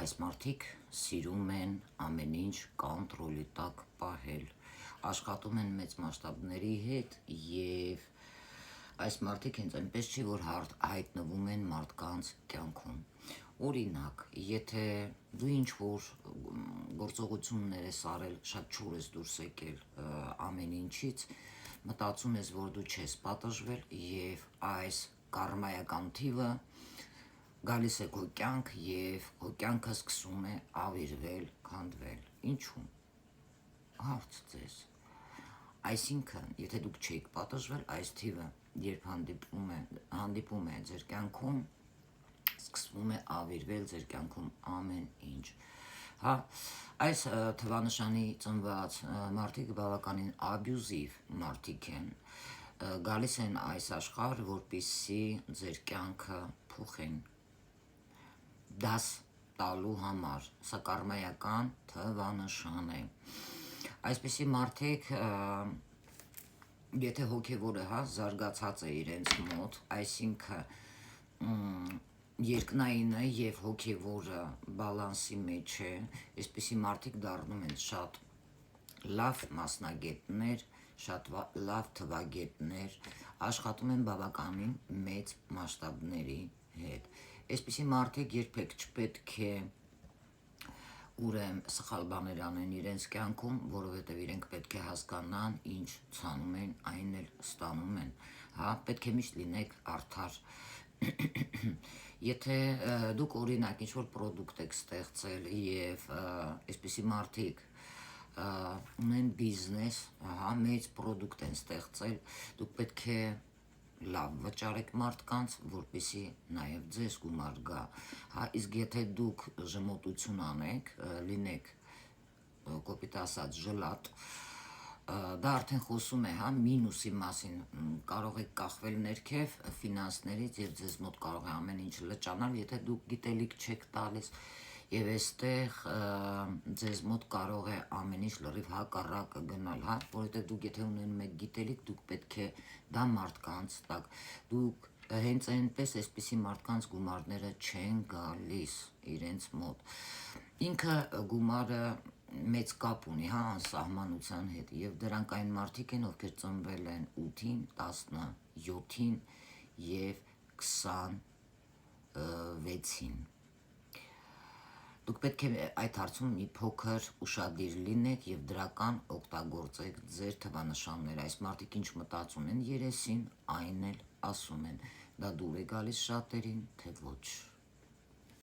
Այս մարդիկ սիրում են ամեն ինչ կոնտրոլի տակ պահել, աշխատում են մեծ մասշտաբների հետ և այս մարդիկ հենց այնպես չի, որ հայտնվում են մարդկանց կյանքում։ Օրինակ, եթե դու ինչ-որ գործողություններ ես արել, շատ չուր ես դուրս եկել ամեն ինչից, մտածում ես, որ դու չես պատժվել և այս կարմայական թիվը գալիս է քո կյանք և քո կյանքը սկսում է ավիրվել, քանդվել։ Ինչու՞։ Հարց ձեզ։ Այսինքն, եթե դուք չեք պատժվել, այս թիվը երբ հանդիպում է ձեր կյանքում, սկսվում է ավիրվել ձեր կյանքում ամեն ինչ։ Այս թվանշանի ծնված մարդիկ բավականին աբյուզիվ մարդիկ են, գալիս են այս աշխարհ, որպեսզի ձեր կյանքը փոխեն, դաս տալու համար, սա կարմայական թվանշան է։ Այսպիսի մարդիկ, եթե հոգևորը զարգացած է իրենց մոտ, այսինքն երկնայինը և հոգևորը բալանսի մեջ է, այսպիսի մարդիկ դառնում են շատ լավ մասնագետներ, շատ լավ թվագետներ, աշխատում են բավականին մեծ մասշտաբների հետ։ Այսպիսի մարդիկ երբեք չպետք է սխալ բաներ անեն իրենց կյանքում, որովհետև իրենք պետք է հասկանան, ինչ ցանում են, այն էլ ստանում են։ Պետք է միշտ լինեք արդար։ Եթե դուք օրինակ ինչ-որ պրոդուկտ եք ստեղծել և այսպիսի մարդիկ ունեն բիզնես, մեծ պրոդուկտ են ստեղծել, դուք պետք է լավ վճարեք մարդկանց, որպեսզի նաև ձեզ գումար գա։ Իսկ եթե դուք ժմոտություն անեք, լինեք կոպիտ ասած ժլատ, դա արդեն խոսում է մինուսի մասին, կարող եք կախվել ներքև ֆինանսներից և ձեզ մոտ կարող է ամեն ինչ լճանալ, եթե դուք գիտելիք չեք տալիս, և այստեղ ձեզ մոտ կարող է ամեն ինչ լրիվ հակառակը գնալ, որովհետև դուք եթե ունենում եք գիտելիք, դուք պետք է դա մարդկանց տաք, դուք հենց այնպես այսպիսի մարդկանց գումարները չեն գալիս իրենց մոտ։ Ինքը գումարը մեծ կապ ունի անսահմանության հետ և դրանք այն մարդիկ են, ովքեր ծնվել են 8-ին, 17-ին և 26-ին։ Դուք պետք է այդ հարցում մի փոքր ուշադիր լինեք և դրական օգտագործեք ձեր թվանշանները։ Այս մարդիկ ինչ մտածում են երեսին, այն էլ ասում են։ Դա դուր է գալիս շատերին, թե ոչ։